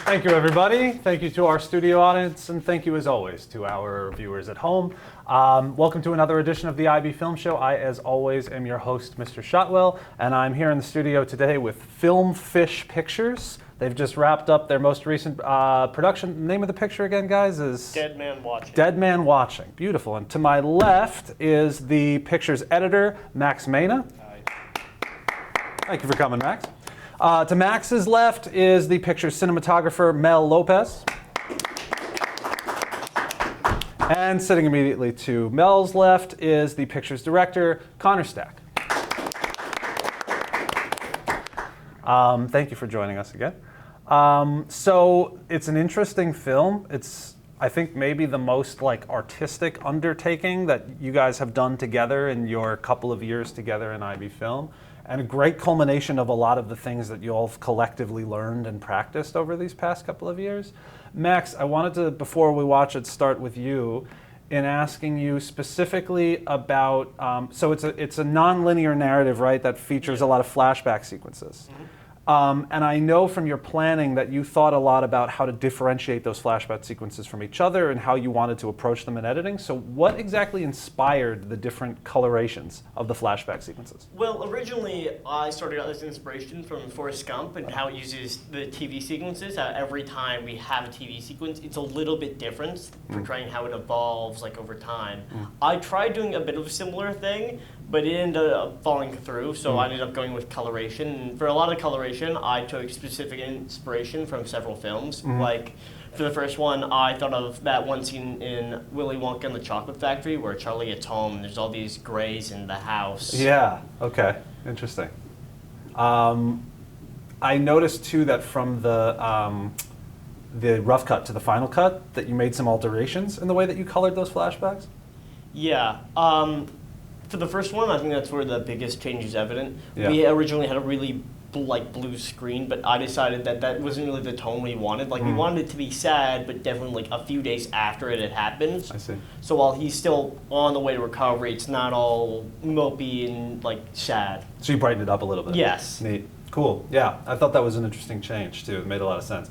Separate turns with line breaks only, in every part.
Thank you, everybody. Thank you to our studio audience, and thank you, as always, to our viewers at home. Welcome to another edition of the IB Film Show. I, as always, am your host, Mr. Shotwell, and I'm here in the studio today with Film Fish Pictures. They've just wrapped up their most recent production. The name of the picture again, guys, is?
Dead Man Watching.
Dead Man Watching. Beautiful. And to my left is the picture's editor, Max Mena.
Hi.
Thank you for coming, Max. To Max's left is the picture's cinematographer, Mel Lopez. And sitting immediately to Mel's left is the picture's director, Connor Stack. Thank you for joining us again. So it's an interesting film. It's, I think, maybe the most artistic undertaking that you guys have done together in your couple of years together in IB Film, and a great culmination of a lot of the things that you all have collectively learned and practiced over these past couple of years. Max, I wanted to, before we watch it, start with you in asking you specifically about, so it's a non-linear narrative, right, that features a lot of flashback sequences. Mm-hmm. And I know from your planning that you thought a lot about how to differentiate those flashback sequences from each other and how you wanted to approach them in editing. So what exactly inspired the different colorations of the flashback sequences?
Well, originally I started out as inspiration from Forrest Gump and how it uses the TV sequences. Every time we have a TV sequence, it's a little bit different, portraying how it evolves over time. I tried doing a bit of a similar thing, but it ended up falling through, so I ended up going with coloration. And for a lot of coloration, I took specific inspiration from several films. Like, for the first one, I thought of that one scene in Willy Wonka and the Chocolate Factory where Charlie gets home and there's all these grays in the house.
Yeah, okay, interesting. I noticed too that from the rough cut to the final cut, that you made some alterations in the way that you colored those flashbacks?
Yeah. For the first one, I think that's where the biggest change is evident.
Yeah.
We originally had a really blue screen, but I decided that wasn't really the tone we wanted. We wanted it to be sad, but definitely a few days after it had happened.
I see.
So while he's still on the way to recovery, it's not all mopey and sad.
So you brightened it up a little bit?
Yes.
Neat. Cool. Yeah, I thought that was an interesting change too. It made a lot of sense.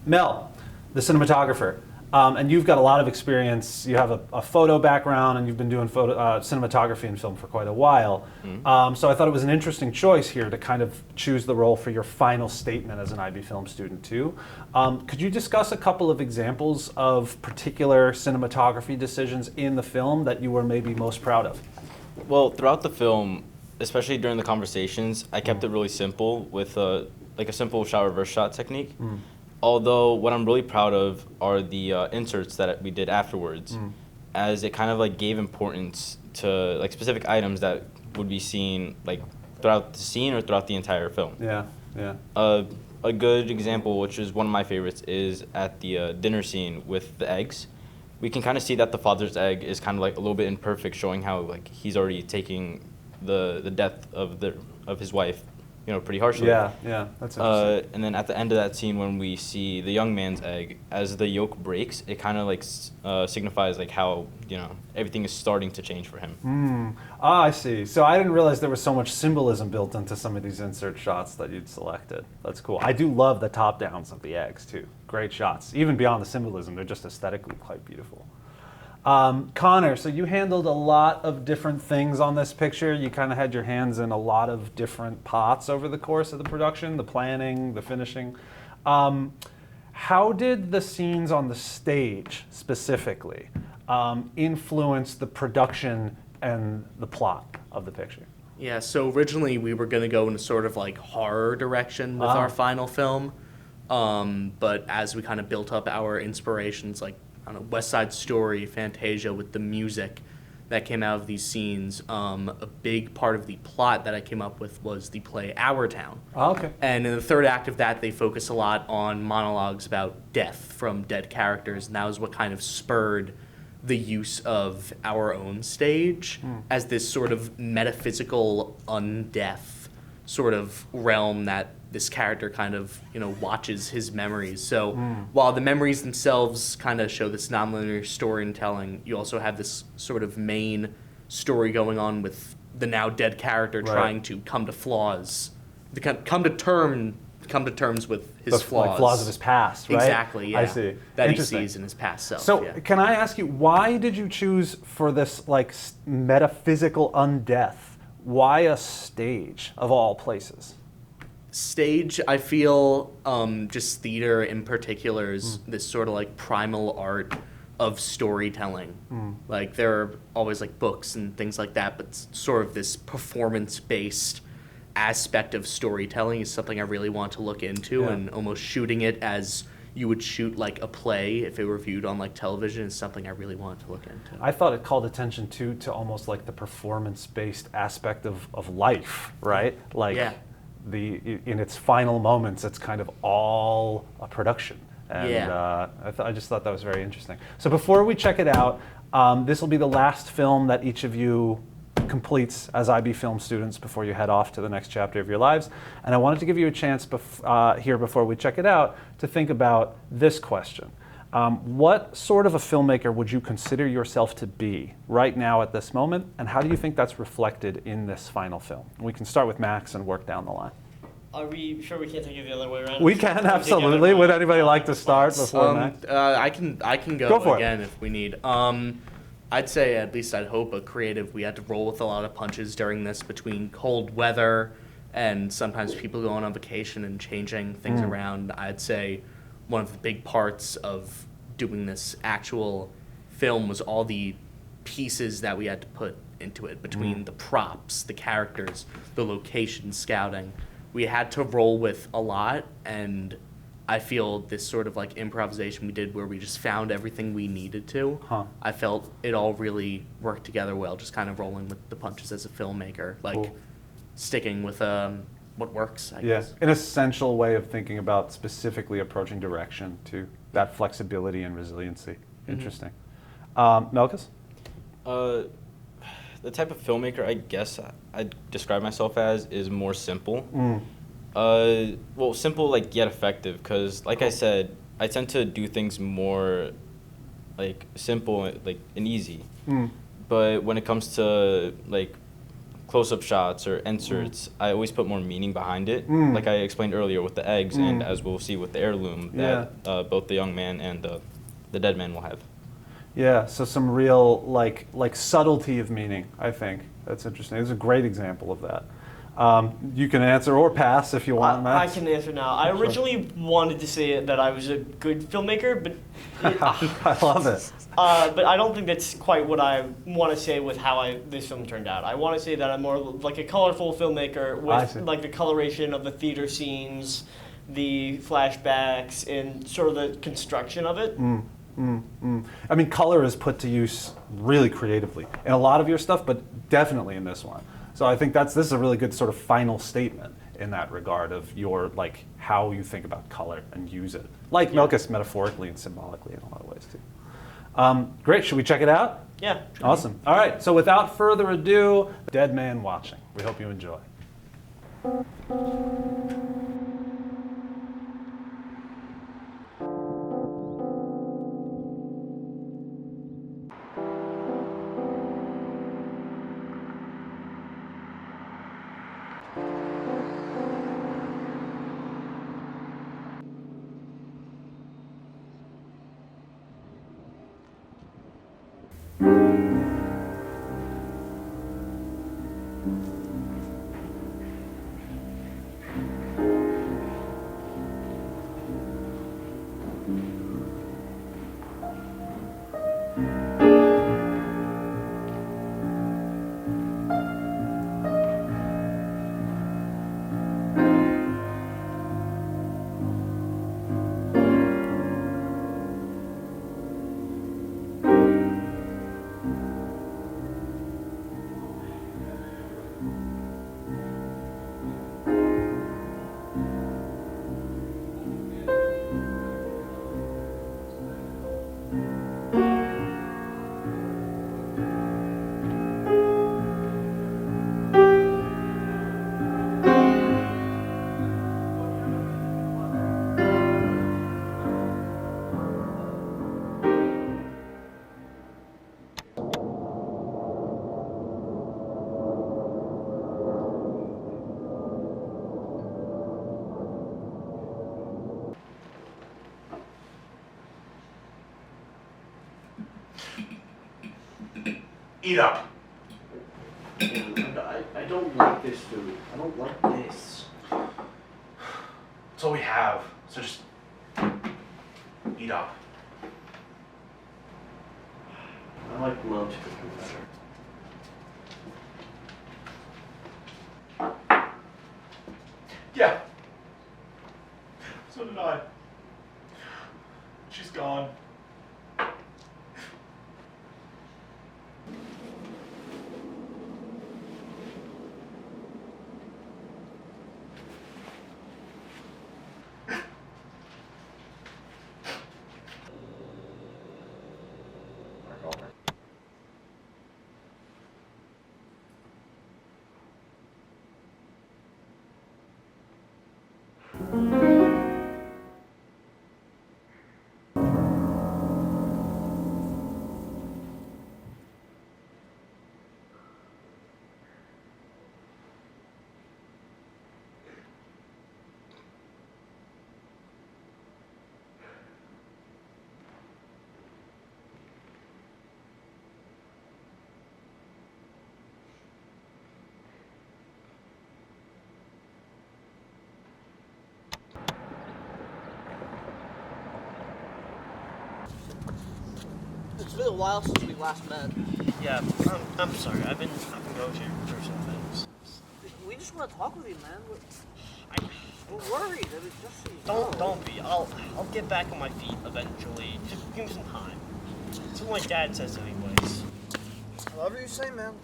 Mel, the cinematographer. And you've got a lot of experience. You have a photo background, and you've been doing cinematography and film for quite a while. So I thought it was an interesting choice here to kind of choose the role for your final statement as an IB Film student too. Could you discuss a couple of examples of particular cinematography decisions in the film that you were maybe most proud of?
Well, throughout the film, especially during the conversations, I kept it really simple with a simple shot reverse shot technique. Although what I'm really proud of are the inserts that we did afterwards, as it kind of gave importance to specific items that would be seen throughout the scene or throughout the entire film.
Yeah, yeah.
A good example, which is one of my favorites, is at the dinner scene with the eggs. We can kind of see that the father's egg is kind of a little bit imperfect, showing how he's already taking the death of his wife, pretty harshly.
Yeah, that's interesting.
And then at the end of that scene, when we see the young man's egg, as the yolk breaks, it kind of signifies how everything is starting to change for him.
I see. So I didn't realize there was so much symbolism built into some of these insert shots that you'd selected. That's cool. I do love the top downs of the eggs too. Great shots. Even beyond the symbolism, they're just aesthetically quite beautiful. Connor, so you handled a lot of different things on this picture. You kind of had your hands in a lot of different pots over the course of the production, the planning, the finishing. How did the scenes on the stage specifically influence the production and the plot of the picture?
Yeah, so originally we were going to go in a sort of horror direction with our final film, but as we kind of built up our inspirations, West Side Story, Fantasia, with the music that came out of these scenes, a big part of the plot that I came up with was the play Our Town.
Oh, okay.
And in the third act of that, they focus a lot on monologues about death from dead characters, and that was what kind of spurred the use of our own stage as this sort of metaphysical undeath sort of realm that this character kind of, watches his memories. So while the memories themselves kind of show this nonlinear storytelling, you also have this sort of main story going on with the now dead character trying to come to terms come to terms with his
the
flaws.
like, flaws of his past, right?
Exactly, yeah.
I see.
That he
Interesting.
sees in his past self.
So,
yeah.
can I ask you, why did you choose for this like metaphysical undeath? Why a stage of all places?
Stage, I feel, just theater in particular is this sort of like primal art of storytelling. Like there are always like books and things like that, but sort of this performance-based aspect of storytelling is something I really want to look into,
Yeah.
and almost shooting it as you would shoot like a play if it were viewed on like television is something I really want to look into.
I thought it called attention too to almost like the performance-based aspect of life, right? Like
Yeah.
in its final moments, it's kind of all a production. And
Yeah.
I just thought that was very interesting. So before we check it out, this will be the last film that each of you completes as IB Film students before you head off to the next chapter of your lives. And I wanted to give you a chance here before we check it out to think about this question. What sort of a filmmaker would you consider yourself to be right now at this moment, and how do you think that's reflected in this final film? We can start with Max and work down the line.
Are we sure we can't take it the other way around?
We can, absolutely. Would anybody like to start before Max?
I can
Go
go
for it.
again if we need. I'd say, at least I'd hope, a creative. We had to roll with a lot of punches during this between cold weather and sometimes people going on vacation and changing things around. I'd say one of the big parts of doing this actual film was all the pieces that we had to put into it, between the props, the characters, the location scouting. We had to roll with a lot, and I feel this sort of like improvisation we did where we just found everything we needed to. I felt it all really worked together well, just kind of rolling with the punches as a filmmaker, like
Cool.
sticking with what works, I
Yeah,
guess.
an essential way of thinking about specifically approaching direction to that flexibility and resiliency. Interesting. Melkus?
The type of filmmaker I guess I'd describe myself as is more simple. Well, simple like yet effective, because like I said, I tend to do things more like simple, like and easy. But when it comes to like close-up shots or inserts, I always put more meaning behind it. Like I explained earlier with the eggs, and as we'll see with the heirloom that both the young man and the dead man will have.
Yeah, so some real like subtlety of meaning, I think. That's interesting. It's a great example of that. You can answer or pass if you want,
I
Max.
can answer now. I originally wanted to say that I was a good filmmaker, but
I love it.
but I don't think that's quite what I want to say with how this film turned out. I want to say that I'm more like a colorful filmmaker
I see.
with like the coloration of the theater scenes, the flashbacks, and sort of the construction of it.
I mean, color is put to use really creatively in a lot of your stuff, but definitely in this one. So I think this is a really good sort of final statement in that regard of your like how you think about color and use it, like Melkus metaphorically and symbolically in a lot of ways too. Great, should we check it out?
Yeah.
Awesome. All right, so without further ado, Dead Man Watching. We hope you enjoy.
Eat up.
I don't like this food. I don't like this.
That's all we have. So just eat up.
I like mom's cooking better.
Yeah. So did I. She's gone.
It's been a while since we last met.
Yeah, I'm sorry. I've been going through personal things.
We just want to talk with you, man.
I,
We're worried. I mean, just so you
don't
know.
be. I'll get back on my feet eventually. Just give me some time. That's what my dad says anyways.
Whatever you say, man.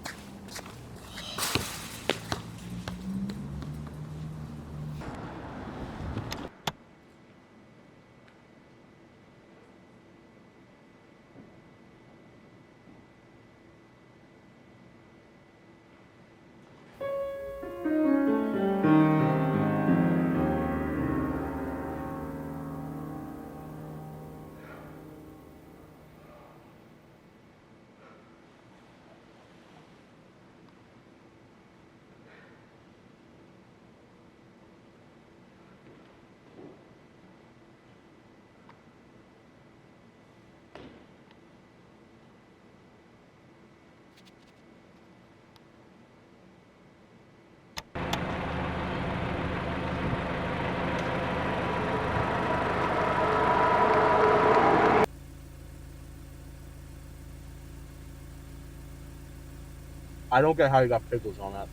I don't get how you got pickles on that.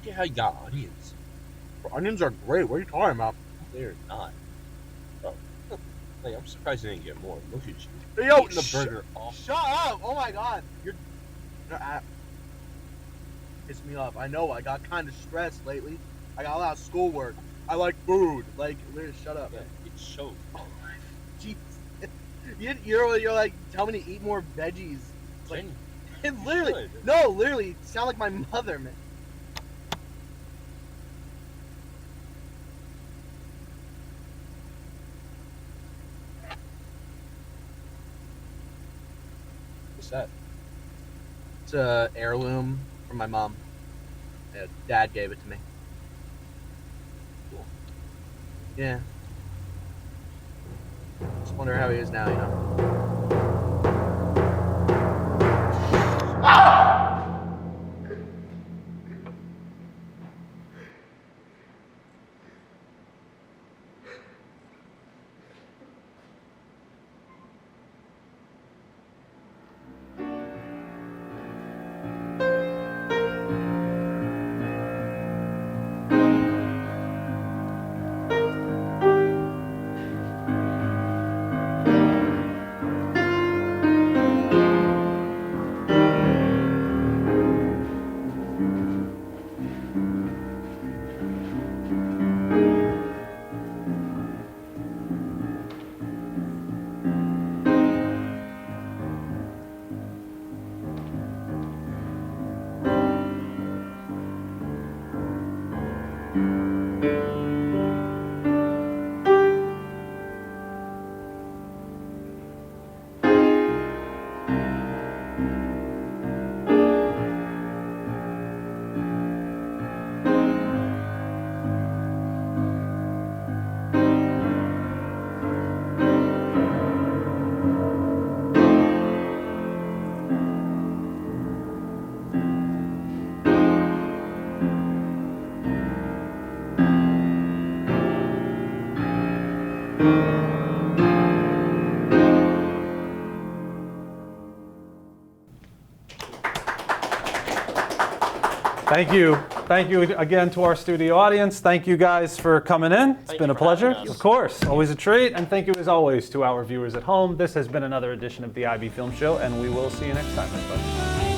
I get how you got onions. Bro, onions are great. What are you talking about? They're not. Bro, like, I'm surprised you didn't get more. Look at you.
Yo,
Eating the burger off.
Shut up! Oh my god, you're piss me off. I know. I got kind of stressed lately. I got a lot of schoolwork. I like food. Like, literally, shut up.
Yeah, it shows.
Jeez. You're like, tell me to eat more veggies. Like, it literally,
should.
no, literally, you sound like my mother, man.
What's that?
It's a heirloom from my mom. Yeah, Dad gave it to me.
Cool.
Yeah. Just wonder how he is now, you know.
Thank you. Thank you again to our studio audience. Thank you guys for coming in. It's
Thank
been
you
a
for having
pleasure.
us.
Of course, always a treat. And thank you as always to our viewers at home. This has been another edition of the IB Film Show, and we will see you next time, everybody.